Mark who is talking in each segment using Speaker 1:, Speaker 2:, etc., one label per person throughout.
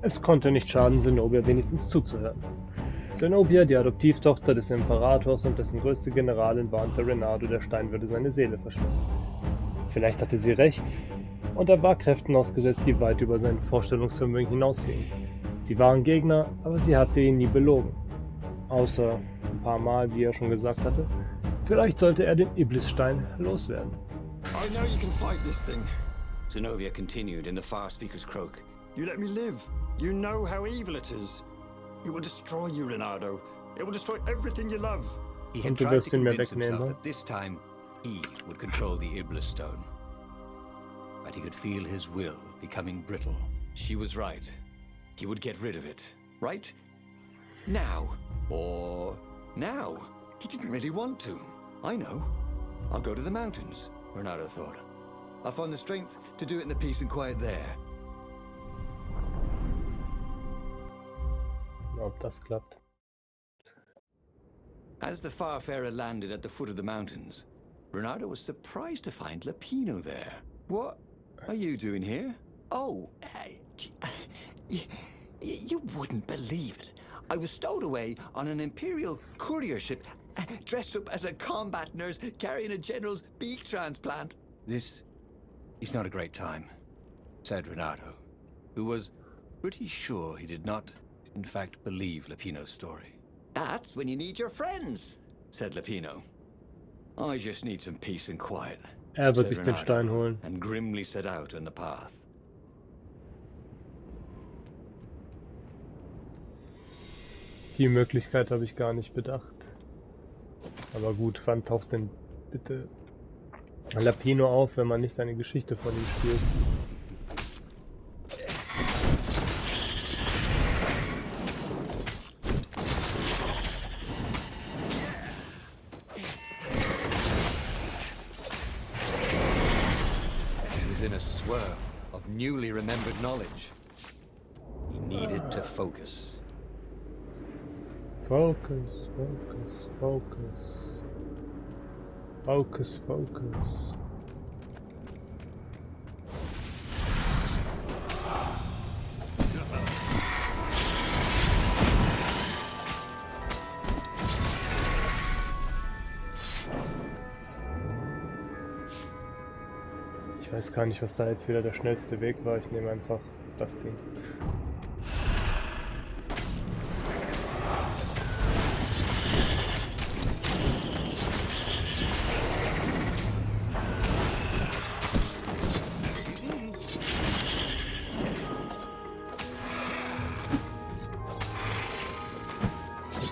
Speaker 1: Es konnte nicht schaden, Zenobia wenigstens zuzuhören. Zenobia, die Adoptivtochter des Imperators und dessen größte Generalin, warnte Renato, der Stein würde seine Seele verschlingen. Vielleicht hatte sie recht, und er war Kräften ausgesetzt, die weit über sein Vorstellungsvermögen hinausgingen. Sie waren Gegner, aber sie hatte ihn nie belogen. Außer ein paar Mal, wie er schon gesagt hatte. Vielleicht sollte er den Iblisstein loswerden.
Speaker 2: I know you can fight this thing.
Speaker 3: Zenobia continued in the far speaker's croak.
Speaker 2: You let me live. You know how evil it is. It will destroy you, Renato. It will destroy everything you love.
Speaker 3: He had
Speaker 1: Und du
Speaker 3: tried
Speaker 1: wirst
Speaker 3: to
Speaker 1: ihn mir
Speaker 3: convince himself
Speaker 1: wegnehmen.
Speaker 3: that this time he would control the Iblis stone. But he could feel his will becoming brittle. She was right. He would get rid of it. Right? Now. Or now. He didn't really want to. I know. I'll go to the mountains, Renato thought. I'll find the strength to do it in the peace and quiet there.
Speaker 1: Ob das klappt.
Speaker 3: As the Farfarer landed at the foot of the mountains, Renato was surprised to find Lapino there. What are you doing here? Oh, you wouldn't believe it. I was stowed away on an Imperial courier ship, dressed up as a combat nurse carrying a general's beak transplant. This is not a great time, said Renato, who was pretty sure he did not, in fact, believe Lapino's story. That's when you need your friends, said Lapino. I just need some peace and quiet,
Speaker 1: Er wird
Speaker 3: said
Speaker 1: sich den Stein holen.
Speaker 3: and grimly set out on the path.
Speaker 1: Die Möglichkeit habe ich gar nicht bedacht. Aber gut, wann taucht denn bitte Lapino auf, wenn man nicht eine Geschichte von ihm spielt?
Speaker 3: He was in a swirl of newly remembered knowledge. He needed to focus.
Speaker 1: Focus, focus, focus. Focus, focus. Ich weiß gar nicht, was da jetzt wieder der schnellste Weg war. Ich nehme einfach das Ding.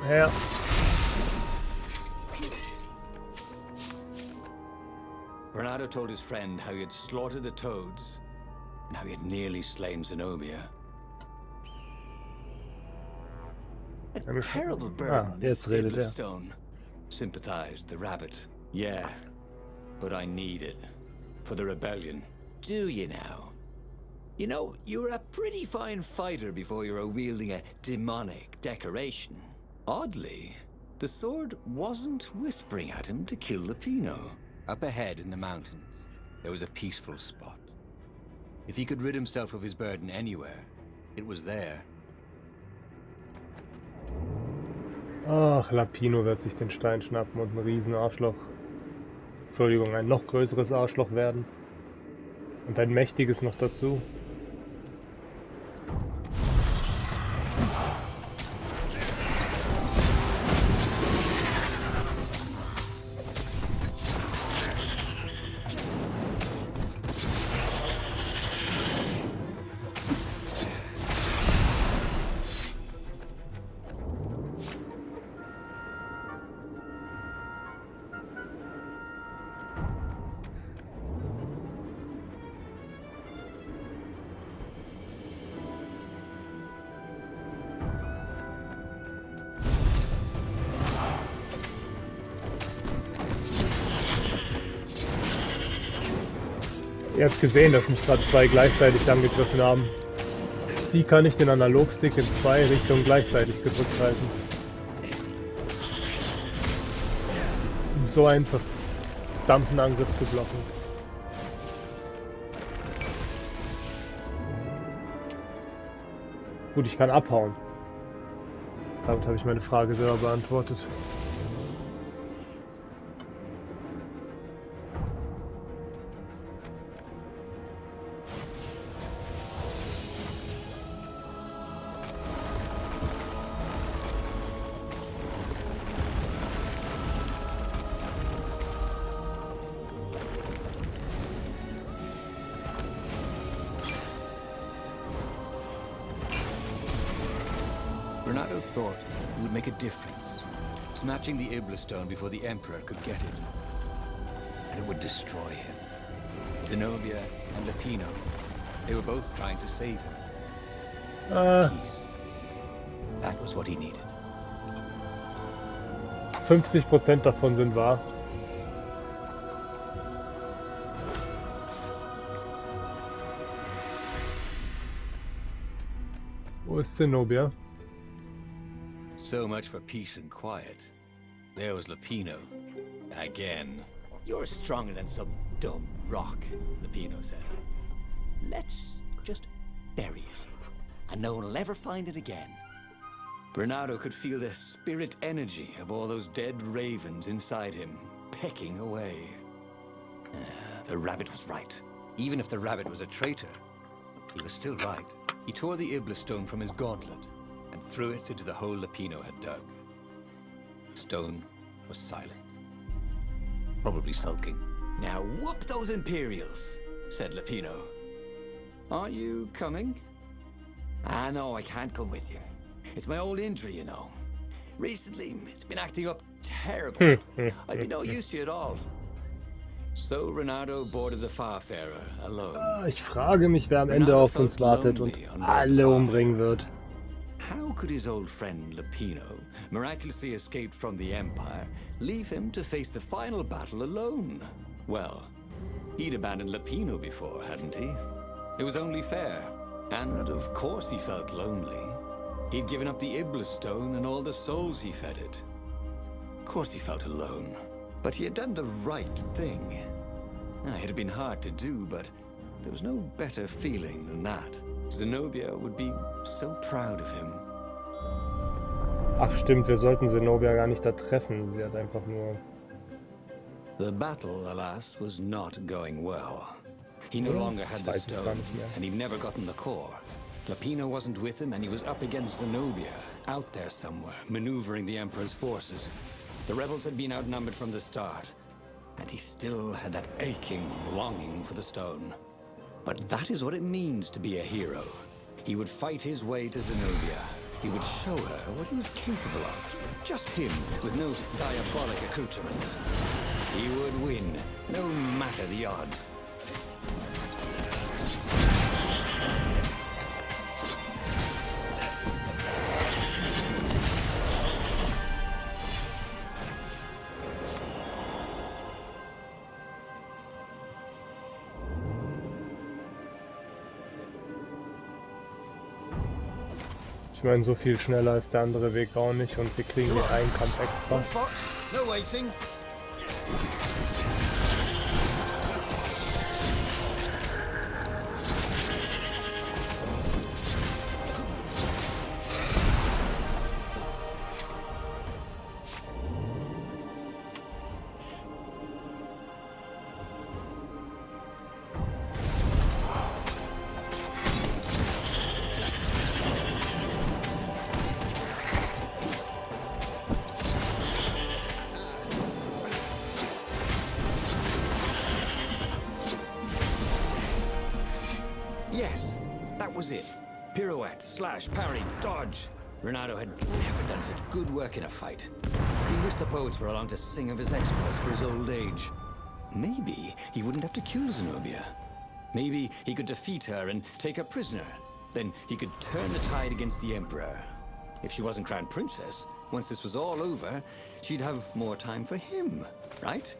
Speaker 1: Ja.
Speaker 3: Renato told his friend how he had slaughtered the toads and how he had nearly slain Zenobia. A terrible burden, this
Speaker 1: jetzt redet
Speaker 3: Iblis
Speaker 1: er.
Speaker 3: stone, sympathized the rabbit. Yeah, but I need it for the rebellion. Do you now? You know, you were a pretty fine fighter before you were wielding a demonic decoration. Oddly, the sword wasn't whispering at him to kill Lapino. Up ahead in the mountains, there was a peaceful spot. If he could rid himself of his burden anywhere, it was there.
Speaker 1: Ach, Lapino wird sich den Stein schnappen und ein Riesenarschloch. Entschuldigung, ein noch größeres Arschloch werden. Und ein mächtiges noch dazu. Ihr habt gesehen, dass mich gerade zwei gleichzeitig angegriffen haben. Wie kann ich den Analogstick in zwei Richtungen gleichzeitig gedrückt halten? Um so einen verdammten Angriff zu blocken. Gut, ich kann abhauen. Damit habe ich meine Frage selber beantwortet.
Speaker 3: Renato thought it would make a difference, snatching the Ibla stone before the Emperor could get it. And it would destroy him. Zenobia and Lupino, they were both trying to save him. Peace. That was what he needed.
Speaker 1: 50% davon sind wahr. Wo ist Zenobia?
Speaker 3: So much for peace and quiet. There was Lupino. Again. You're stronger than some dumb rock, Lupino said. Let's just bury it, and no one will ever find it again. Renato could feel the spirit energy of all those dead ravens inside him, pecking away. The rabbit was right. Even if the rabbit was a traitor, he was still right. He tore the Ibla stone from his gauntlet and threw it into the hole Lupino had dug. The stone was silent, probably sulking. Now whoop those Imperials, said Lupino. Are you coming? Ah, no, I can't come with you. It's my old injury, you know. Recently, it's been acting up terrible. I'd be no use to you at all. So Renato boarded the Farfarer alone.
Speaker 1: Ich frage mich, wer am Ende auf uns wartet und alle umbringen wird.
Speaker 3: How could his old friend Lupino, miraculously escaped from the Empire, leave him to face the final battle alone? Well, he'd abandoned Lupino before, hadn't he? It was only fair. And of course he felt lonely. He'd given up the Ibla stone and all the souls he fed it. Of course he felt alone. But he had done the right thing. It had been hard to do, but there was no better feeling than that. Zenobia would be so proud of him.
Speaker 1: Ach stimmt, wir sollten Zenobia gar nicht da treffen. Sie hat einfach nur...
Speaker 3: The battle, alas, was not going well. He no longer had the stone, and he'd never gotten the core. Lupino wasn't with him, and he was up against Zenobia, out there somewhere, maneuvering the Emperor's forces. The rebels had been outnumbered from the start, and he still had that aching longing for the stone. But that is what it means to be a hero. He would fight his way to Zenobia. He would show her what he was capable of. Just him, with no diabolic accoutrements. He would win, no matter the odds.
Speaker 1: Ich meine, so viel schneller ist der andere Weg auch nicht und wir kriegen hier einen Kampf extra.
Speaker 3: Fox, no waiting. Yes, that was it. Pirouette, slash, parry, dodge. Renato had never done such good work in a fight. He wished the poets were along to sing of his exploits for his old age. Maybe he wouldn't have to kill Zenobia. Maybe he could defeat her and take her prisoner. Then he could turn the tide against the Emperor. If she wasn't crowned princess, once this was all over, she'd have more time for him, right?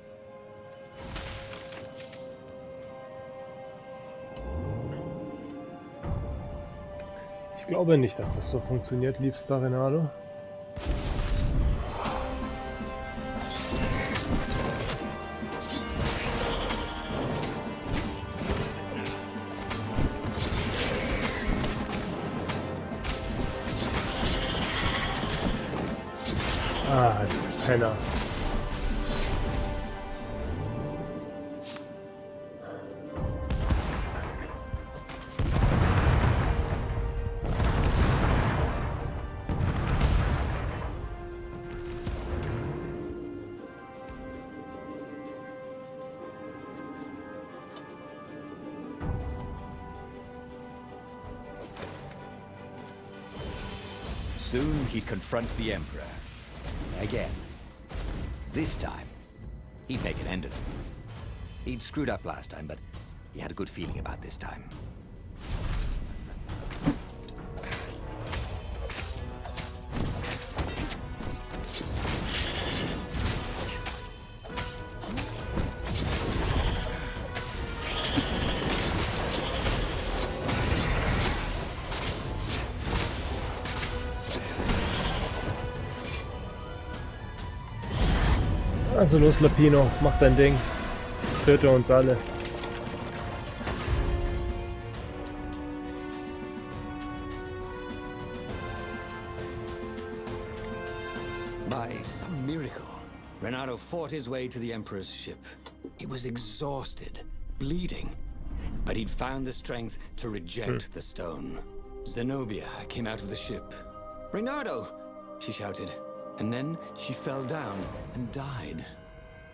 Speaker 1: Ich glaube nicht, dass das so funktioniert, liebster Renato. Ah, Penner.
Speaker 3: Soon he'd confront the Emperor. Again. This time, he'd make an end of it. He'd screwed up last time, but he had a good feeling about this time.
Speaker 1: Also los, Lapino, mach dein Ding. Töte uns alle.
Speaker 3: By some miracle, Renato fought his way to the Emperor's ship. He was exhausted, bleeding, but he'd found the strength to reject the stone. Zenobia came out of the ship. "Renato!" she shouted, and then she fell down and died.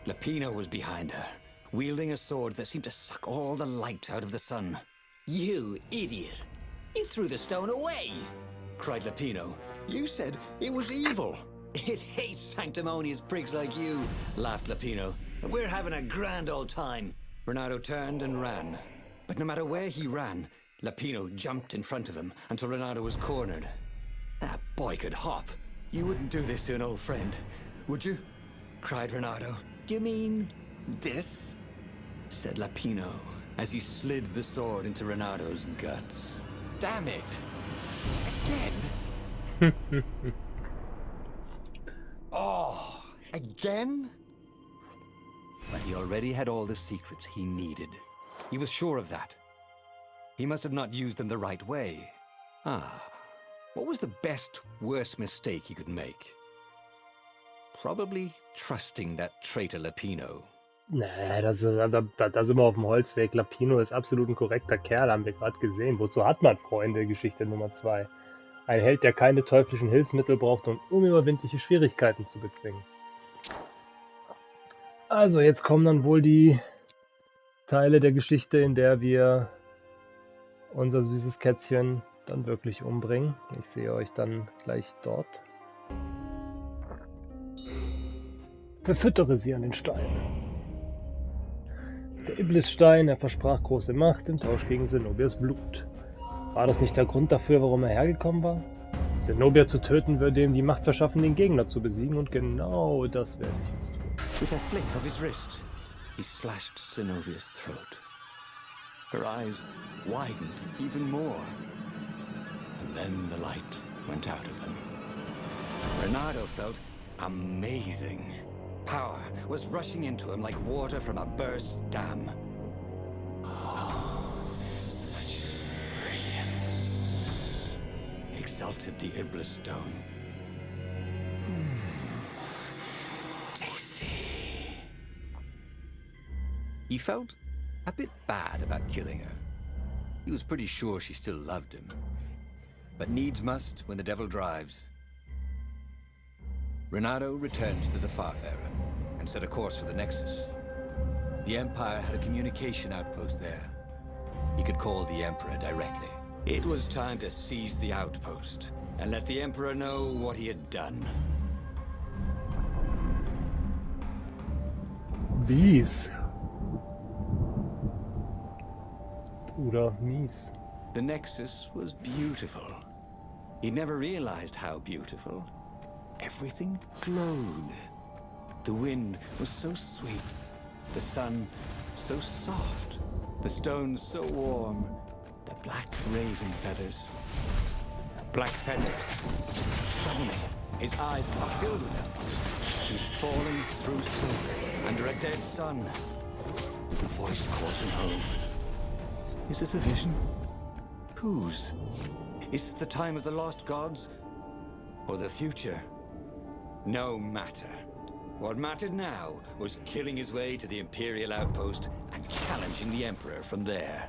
Speaker 3: Lapino was behind her, wielding a sword that seemed to suck all the light out of the sun. "You idiot! You threw the stone away!" cried Lapino. "You said it was evil." "It hates sanctimonious prigs like you," laughed Lapino. "We're having a grand old time." Renato turned and ran. But no matter where he ran, Lapino jumped in front of him until Renato was cornered. "That boy could hop. You wouldn't do this to an old friend, would you?" cried Renato. "You mean this?" said Lapino, as he slid the sword into Renato's guts. "Damn it! Again?" "Oh, again?" But he already had all the secrets he needed. He was sure of that. He must have not used them the right way. What was the best, worst mistake he could make? Probably trusting that traitor Lapino.
Speaker 1: Nee, da sind wir auf dem Holzweg. Lapino ist absolut ein korrekter Kerl, haben wir gerade gesehen. Wozu hat man Freunde? Geschichte Nummer 2. Ein Held, der keine teuflischen Hilfsmittel braucht, um unüberwindliche Schwierigkeiten zu bezwingen. Also, jetzt kommen dann wohl die Teile der Geschichte, in der wir unser süßes Kätzchen dann wirklich umbringen. Ich sehe euch dann gleich dort. Verfüttere sie an den Stein. Der Iblisstein, er versprach große Macht im Tausch gegen Zenobias Blut. War das nicht der Grund dafür, warum er hergekommen war? Zenobia zu töten würde ihm die Macht verschaffen, den Gegner zu besiegen, und genau das werde ich jetzt tun.
Speaker 3: With a flick of his wrist, he slashed Zenobia's throat. Her eyes widened even more, and then the light went out of them. Renato felt amazing. Power was rushing into him like water from a burst dam. Oh, such brilliance, exulted the Iblis stone. Tasty. He felt a bit bad about killing her. He was pretty sure she still loved him. But needs must when the devil drives. Renato returned to the Farfarer and set a course for the Nexus. The Empire had a communication outpost there. He could call the Emperor directly. It was time to seize the outpost and let the Emperor know what he had done.
Speaker 1: Mies. Oder mies.
Speaker 3: The Nexus was beautiful. He'd never realized how beautiful. Everything glowed. The wind was so sweet. The sun so soft. The stones so warm. The black raven feathers. Black feathers. Suddenly, his eyes are filled with them. He's falling through smoke under a dead sun. A voice called him home. Is this a vision? Whose? Is this the time of the lost gods? Or the future? No matter. What mattered now was killing his way to the Imperial outpost and challenging the Emperor from there.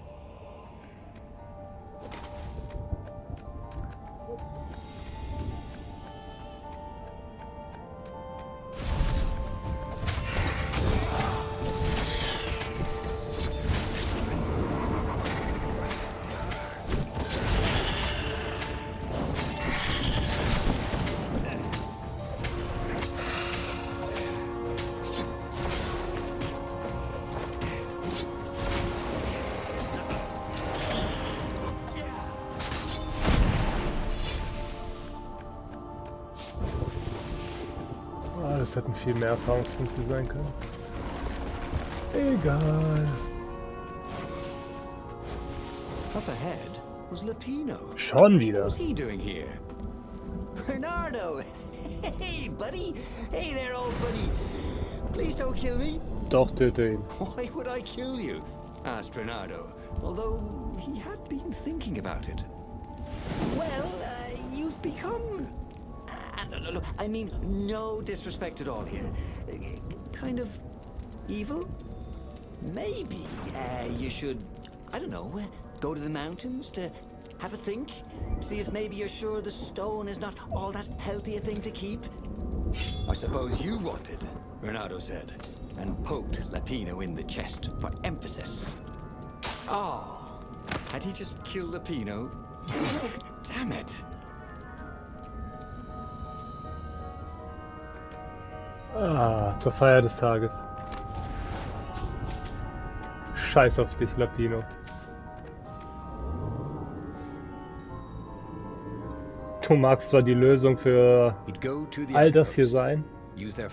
Speaker 1: Das hätten viel mehr Erfahrungspunkte sein können. Egal.
Speaker 3: Up ahead was Lapino.
Speaker 1: Schon wieder.
Speaker 3: What's he doing here? Bernardo! Hey, buddy! Hey there, old buddy! Please don't kill me!
Speaker 1: Doch, töte ihn.
Speaker 3: Why would I kill you? Asked Bernardo, although he had been thinking about it. Well, you've become... look, I mean, no disrespect at all here. Kind of evil? Maybe you should, I don't know, go to the mountains to have a think? See if maybe you're sure the stone is not all that healthy a thing to keep? I suppose you wanted, Bernardo said, and poked Lapino in the chest for emphasis. Oh, had he just killed Lapino? Damn it.
Speaker 1: Ah, zur Feier des Tages. Scheiß auf dich, Lapino. Du magst zwar die Lösung für all das hier sein,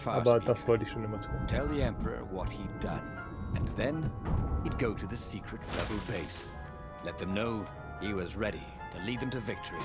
Speaker 1: aber das wollte ich schon immer tun.
Speaker 3: Tell the Emperor what he'd done, and then he'd go to the secret rebel base. Let them know he was ready to lead them to victory.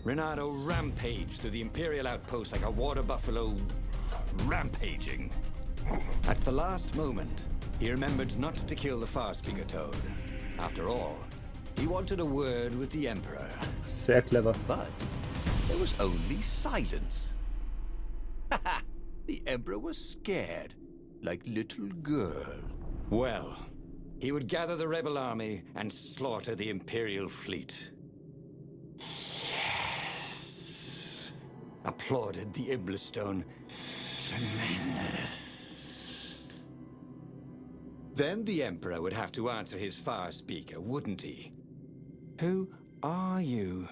Speaker 3: Renato rampaged through the Imperial outpost like a water buffalo rampaging. At the last moment, he remembered not to kill the Farspeaker Toad. After all, he wanted a word with the Emperor.
Speaker 1: Sehr clever.
Speaker 3: But there was only silence. The Emperor was scared, like little girl. Well, he would gather the rebel army and slaughter the Imperial fleet. Applauded the Iblistone. Tremendous. Then the Emperor would have to answer his Farspeaker, wouldn't he? Who are you?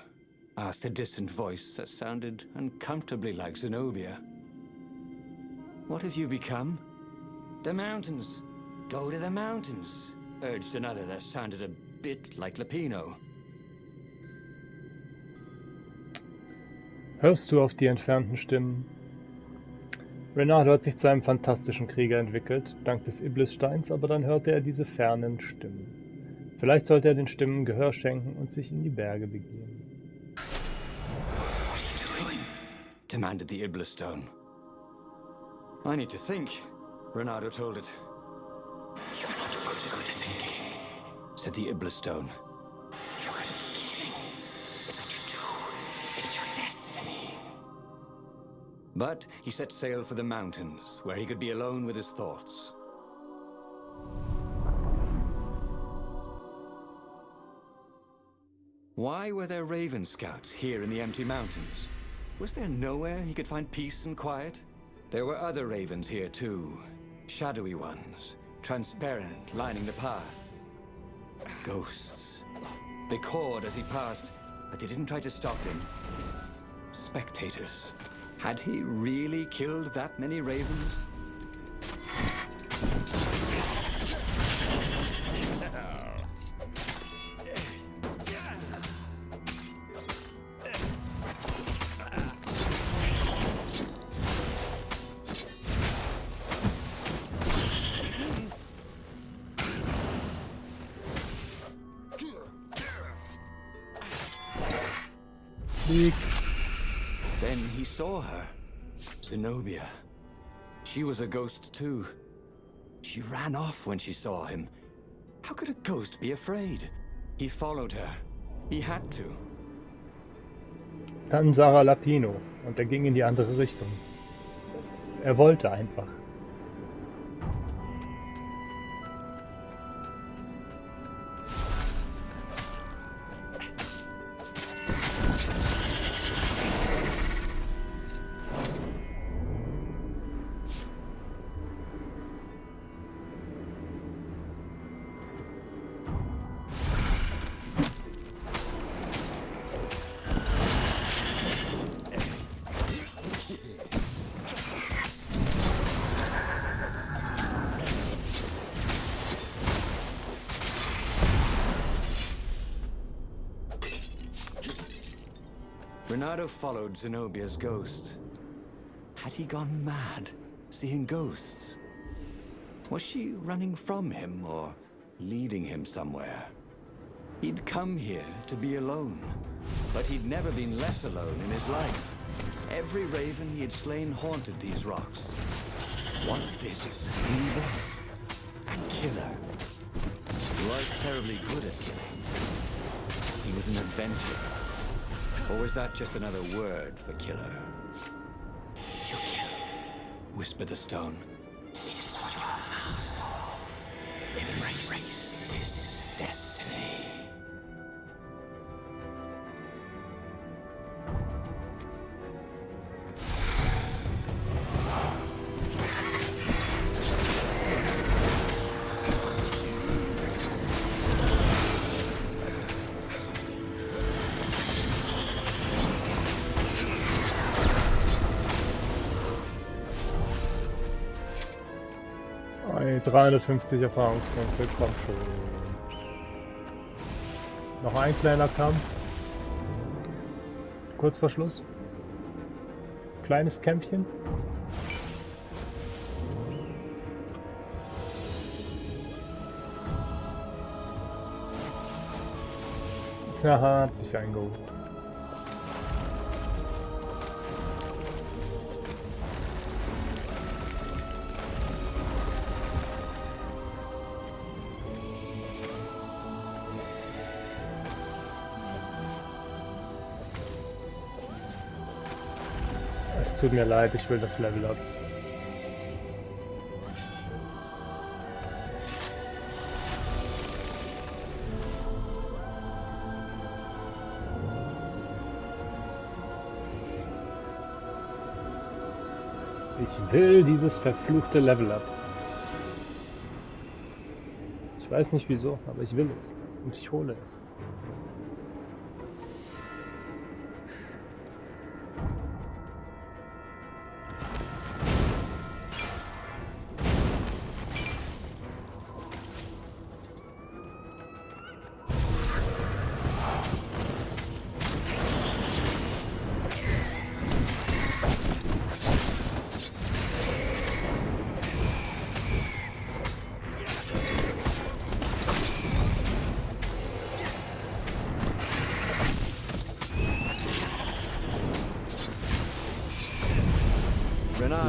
Speaker 3: Asked a distant voice that sounded uncomfortably like Zenobia. What have you become? The mountains. Go to the mountains, urged another that sounded a bit like Lapino.
Speaker 1: Hörst du auf die entfernten Stimmen? Renato hat sich zu einem fantastischen Krieger entwickelt, dank des Iblissteins, aber dann hörte er diese fernen Stimmen. Vielleicht sollte er den Stimmen Gehör schenken und sich in die Berge begeben.
Speaker 3: What are you doing? Demanded the Iblistone. I need to think, Renato told it. You're not good at thinking, said the Iblistone. You're good at living. It's what you do. It's your destiny. But he set sail for the mountains, where he could be alone with his thoughts. Why were there Raven Scouts here in the empty mountains? Was there nowhere he could find peace and quiet? There were other ravens here too. Shadowy ones, transparent, lining the path. Ghosts. They cawed as he passed, but they didn't try to stop him. Spectators. Had he really killed that many ravens?
Speaker 1: Flieg.
Speaker 3: Then he saw her. Zenobia. She was a ghost too. She ran off when she saw him. How could a ghost be afraid? He followed her. He had to.
Speaker 1: Dann Sarah Lapino und er ging in die andere Richtung. Er wollte einfach.
Speaker 3: Renato followed Zenobia's ghost. Had he gone mad, seeing ghosts? Was she running from him or leading him somewhere? He'd come here to be alone, but he'd never been less alone in his life. Every raven he had slain haunted these rocks. Was this who he was? A killer. He was terribly good at killing. He was an adventurer. Or was that just another word for killer? You kill, whispered the stone. It is what your master of. Embrace his destiny.
Speaker 1: Hey, 350 Erfahrungspunkte, komm schon. Noch ein kleiner Kampf. Kurz vor Schluss. Kleines Kämpfchen. Haha, hab dich eingeholt. Es tut mir leid, ich will das Level up. Ich will dieses verfluchte Level up. Ich weiß nicht wieso, aber ich will es. Und ich hole es.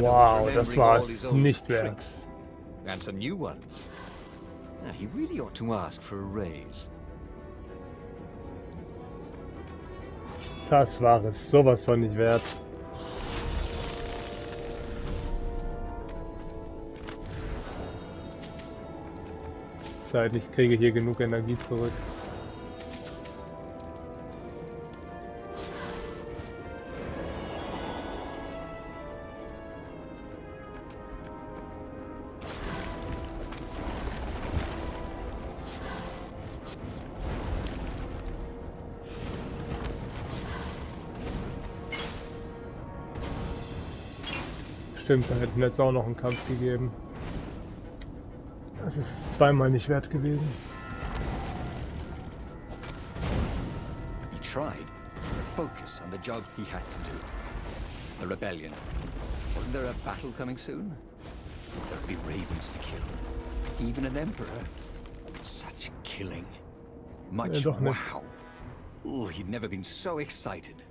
Speaker 1: Wow, das war es nicht wert.
Speaker 3: And some new ones. Now, he really ought to ask for a raise.
Speaker 1: Das war es sowas von nicht wert. Zeit, ich kriege hier genug Energie zurück. Stimmt, da hätten wir jetzt auch noch einen Kampf gegeben. Das ist zweimal nicht wert gewesen.
Speaker 3: He tried to focus on the job he had to do. The rebellion. Wasn't there a battle coming soon? There'd be ravens to kill. Even an emperor. Such killing. Much
Speaker 1: doch nicht.
Speaker 3: wow. Oh, he'd never been so excited.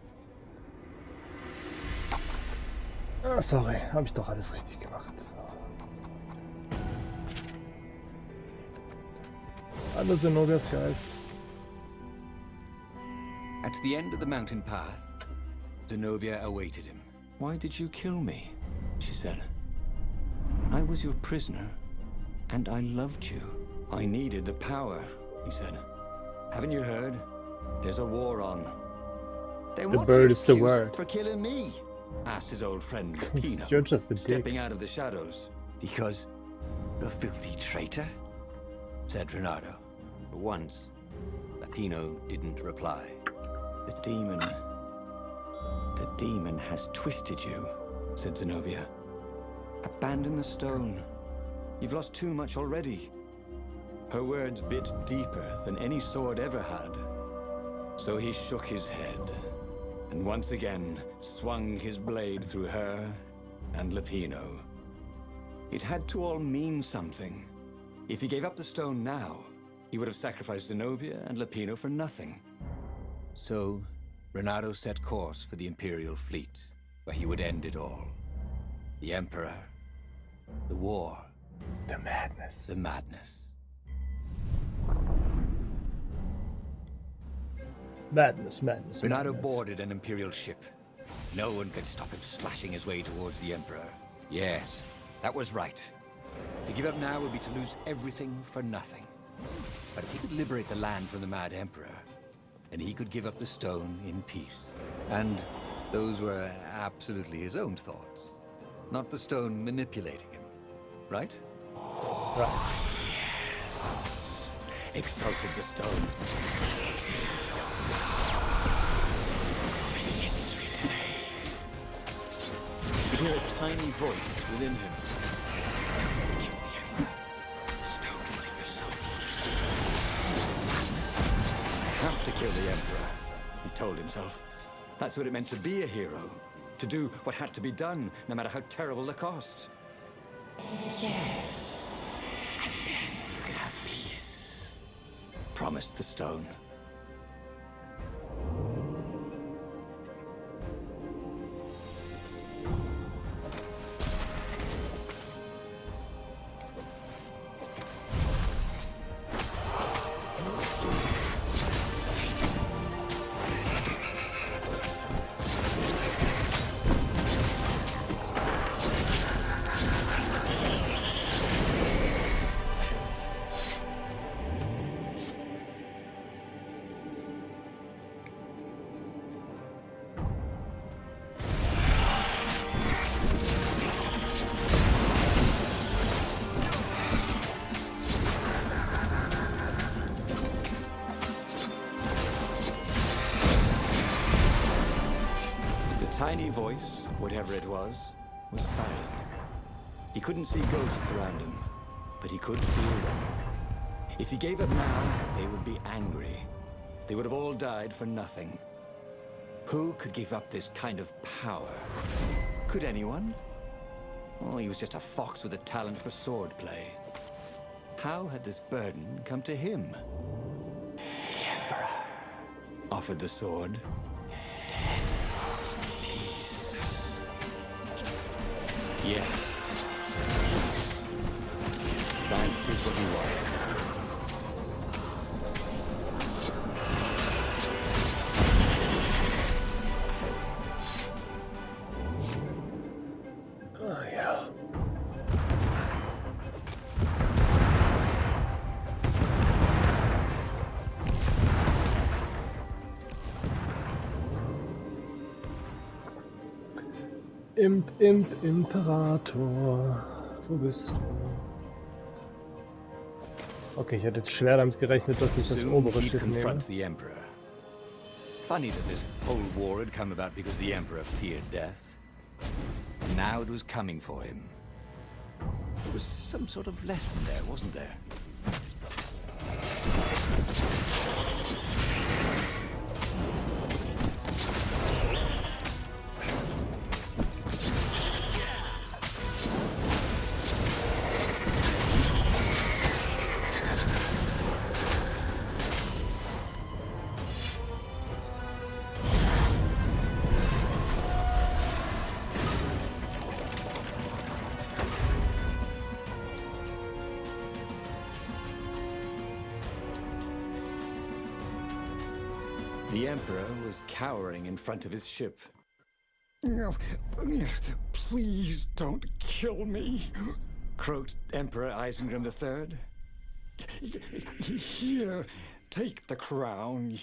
Speaker 1: Ah, sorry, habe ich doch alles richtig gemacht. So. Hallo Zenobias Geist.
Speaker 3: At the end of the mountain path, Zenobia awaited him. "Why did you kill me?" she said. "I was your prisoner, and I loved you." "I needed the power," he said. "Haven't you heard? There's a war on." "Then
Speaker 1: The
Speaker 3: what's
Speaker 1: bird
Speaker 3: your
Speaker 1: is the
Speaker 3: excuse
Speaker 1: word.
Speaker 3: for killing me?" asked his old friend Pino,
Speaker 1: You're just a dick.
Speaker 3: stepping out of the shadows. "Because you're a filthy traitor?" said Renato. For once, Pino didn't reply. The demon has twisted you," said Zenobia. "Abandon the stone. You've lost too much already." Her words bit deeper than any sword ever had. So he shook his head, and once again swung his blade through her and Lapino. It had to all mean something. If he gave up the stone now, he would have sacrificed Zenobia and Lapino for nothing. So, Renato set course for the Imperial fleet, where he would end it all. The Emperor, the war,
Speaker 1: The madness.
Speaker 3: the madness.
Speaker 1: Madness, madness,
Speaker 3: Renato
Speaker 1: madness.
Speaker 3: boarded an Imperial ship. No one could stop him slashing his way towards the Emperor. Yes, that was right. To give up now would be to lose everything for nothing. But if he could liberate the land from the Mad Emperor, then he could give up the stone in peace. And those were absolutely his own thoughts, not the stone manipulating him. Right?
Speaker 1: Right.
Speaker 3: Exalted the stone. He could hear a tiny voice within him. I have to kill the Emperor, he told himself. That's what it meant to be a hero. To do what had to be done, no matter how terrible the cost. Yes. And then you can have peace, promised the stone. Tiny voice, whatever it was silent. He couldn't see ghosts around him, but he could feel them. If he gave up now, they would be angry. They would have all died for nothing. Who could give up this kind of power? Could anyone? Oh, he was just a fox with a talent for swordplay. How had this burden come to him? The Emperor offered the sword. Yes. That is what he wanted.
Speaker 1: Ah ja. Imperator. Wo bist du? Okay, ich hätte jetzt schwer damit gerechnet, dass ich das
Speaker 3: Soon
Speaker 1: obere
Speaker 3: he'd
Speaker 1: Schiff nehme.
Speaker 3: confront the Emperor. Funny that this whole war had come about because the Emperor feared death. Now it was coming for him. There was some sort of lesson there, wasn't there? The Emperor was cowering in front of his ship.
Speaker 2: No, please don't kill me.
Speaker 3: Croaked Emperor Isengrim III.
Speaker 2: Here, take the crown.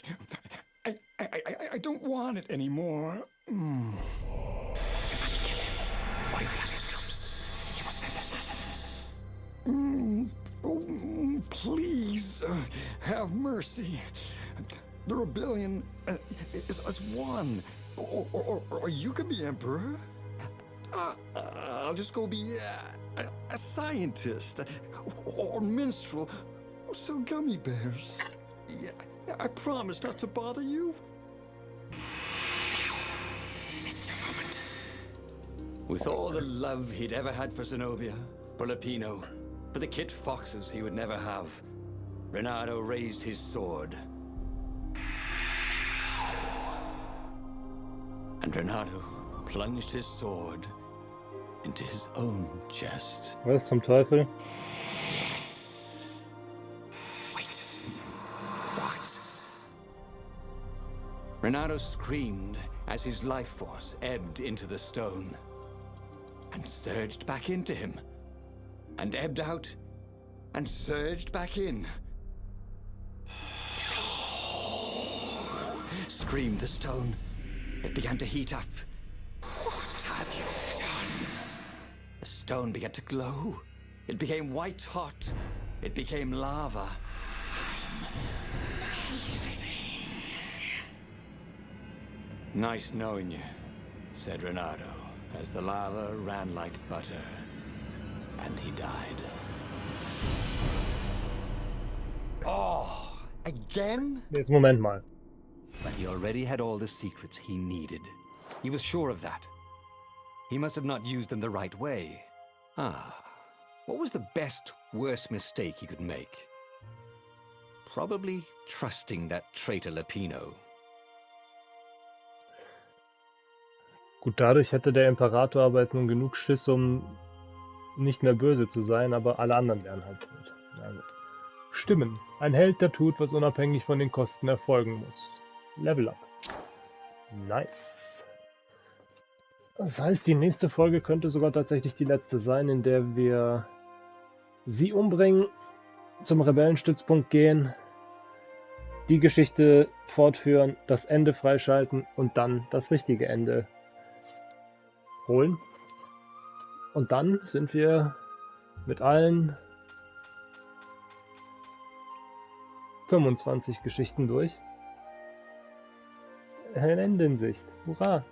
Speaker 2: I don't want it anymore.
Speaker 3: You must kill him, or you will have his troops. He will send assassins.
Speaker 2: Please, have mercy. The rebellion is won. Or you could be emperor. I'll just go be a scientist or minstrel or sell gummy bears. Yeah, I promise not to bother you.
Speaker 3: With all the love he'd ever had for Zenobia, for Lapino, for the kit foxes he would never have, Reynardo raised his sword. And Reynardo plunged his sword into his own chest.
Speaker 1: Was zum Teufel?
Speaker 3: Wait. What? Reynardo screamed as his life force ebbed into the stone and surged back into him, and ebbed out and surged back in. Screamed the stone. It began to heat up. What have you done? The stone began to glow. It became white hot. It became lava. Nice knowing you, said Reynardo, as the lava ran like butter. And he died.
Speaker 2: Oh, again?
Speaker 1: Jetzt Moment mal.
Speaker 3: But he already had all the secrets he needed. He was sure of that. He must have not used them the right way. What was the best, worst mistake he could make? Probably trusting that traitor Lapino.
Speaker 1: Gut, dadurch hätte der Imperator aber jetzt nun genug Schiss, um nicht mehr böse zu sein, aber alle anderen wären halt tot. Na gut. Stimmen. Ein Held, der tut, was unabhängig von den Kosten erfolgen muss. Level up. Nice. Das heißt, die nächste Folge könnte sogar tatsächlich die letzte sein, in der wir sie umbringen, zum Rebellenstützpunkt gehen, die Geschichte fortführen, das Ende freischalten und dann das richtige Ende holen. Und dann sind wir mit allen 25 Geschichten durch. Ein Ende in Sicht. Hurra!